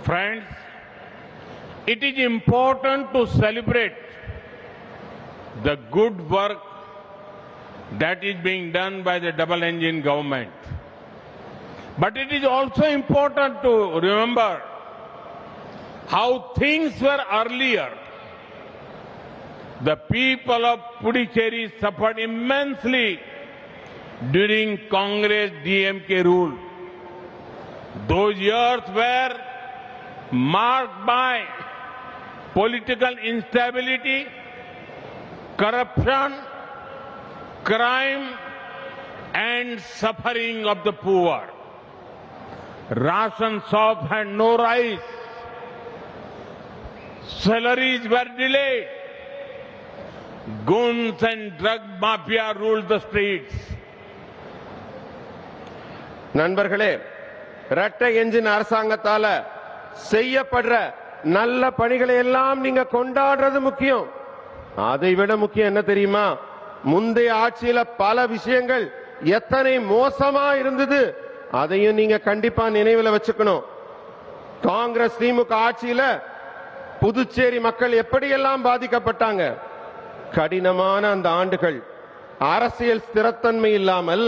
Friends, it is important to celebrate the good work that is being done by the double-engine government. But it is also important to remember how things were earlier. The people of Puducherry suffered immensely during Congress DMK rule. Those years were marked by political instability, corruption, crime, and suffering of the poor. Ration shops had no rice. Salaries were delayed. Goons and drug mafia ruled the streets. நண்பர்களே, இரட்டை engine அரசாங்கத்தால செய்யப்படுற நல்ல பணிகளை எல்லாம் நீங்க கொண்டாடுறது முக்கியம். அதை விட முக்கியம் என்ன தெரியுமா? முந்தைய ஆட்சியில பல விஷயங்கள் எத்தனை மோசமா இருந்தது அதையும் நீங்க கண்டிப்பா நினைவுல வச்சுக்கணும். காங்கிரஸ் திமுக ஆட்சியில புதுச்சேரி மக்கள் எப்படியெல்லாம் பாதிக்கப்பட்டாங்க. கடினமான அந்த ஆண்டுகள் அரசியல் ஸ்திரத்தன்மை இல்லாமல்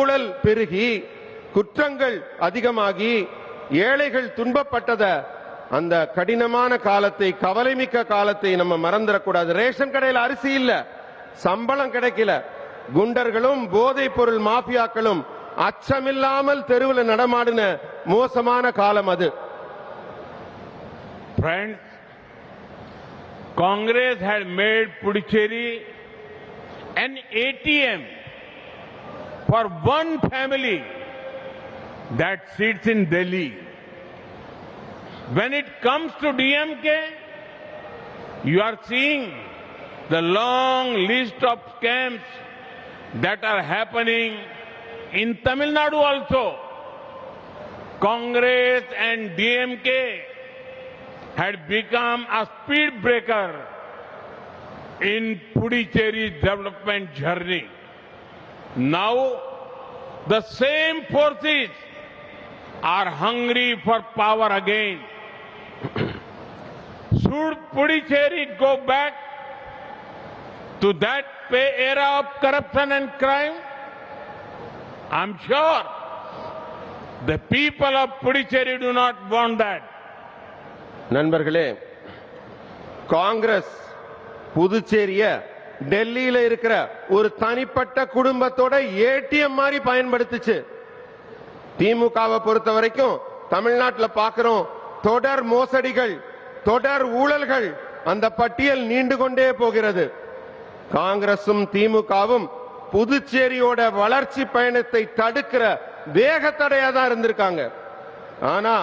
ஊழல் பெருகி குற்றங்கள் அதிகமாகி ஏழைகள் துன்பப்பட்டத அந்த கடினமான காலத்தை, கவலைமிக்க காலத்தை நம்ம மறந்துடக்கூடாது. ரேஷன் கடையில் அரிசி இல்ல, சம்பளம் கிடைக்கல, குண்டர்களும் போதைப் பொருள் மாஃபியாக்களும் அச்சமில்லாமல் தெருவில் நடமாடின மோசமான காலம் அது. Friends, Congress had made Puducherry an ATM for one family that sits in Delhi. When it comes to DMK, you are seeing the long list of scams that are happening in Tamil Nadu also. Congress and DMK had become a speed breaker in Puducherry's development journey. Now, the same forces are hungry for power again. Should Puducherry go back to that era of corruption and crime? I'm sure the people of Puducherry do not want that. நண்பர்களே, காங்கிரஸ் புதுச்சேரிய டெல்லியில இருக்கிற ஒரு தனிப்பட்ட குடும்பத்தோட ATM மாதிரி பயன்படுத்துச்சு. திமுகவை பொறுத்த வரைக்கும் தமிழ்நாட்டில் பார்க்கிறோம் தொடர் மோசடிகள், தொடர் ஊழல்கள், அந்த பட்டியல் நீண்டு கொண்டே போகிறது. காங்கிரசும் திமுகவும் புதுச்சேரியோட வளர்ச்சி பயணத்தை தடுக்கிற வேகத்தடையா தான் இருந்திருக்காங்க. ஆனா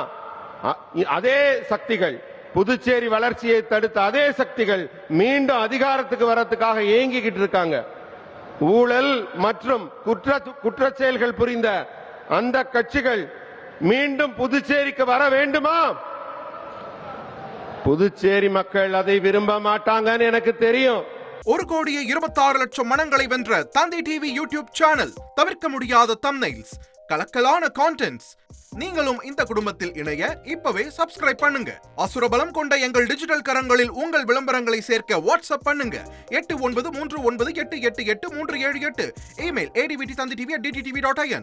அதே சக்திகள், புதுச்சேரி வளர்ச்சியை தடுத்த அதே சக்திகள் மீண்டும் அதிகாரத்துக்கு வரதுக்காக ஏங்கிக்கிட்டு இருக்காங்க. ஊழல் மற்றும் குற்ற செயல்கள் புரிந்த அந்த கட்சிகள் மீண்டும் புதுச்சேரிக்கு வர வேண்டுமா? புதுச்சேரி மக்கள் அதை விரும்ப மாட்டாங்கன்னு எனக்கு தெரியும். 1,26,00,000 மனங்களை வென்ற தந்தி டிவி யூடியூப் சேனல், தவிர்க்க முடியாத தம்ப்நெயில்ஸ், கலக்கலான கான்டென்ட்ஸ். நீங்களும் இந்த குடும்பத்தில் இணைய இப்பவே சப்ஸ்கிரைப் பண்ணுங்க. அசுரபலம் கொண்ட எங்கள் டிஜிட்டல் கரங்களில் உங்கள் விளம்பரங்களை சேர்க்க வாட்ஸ்அப் பண்ணுங்க. 8939888378. Email advttv@dttv.in.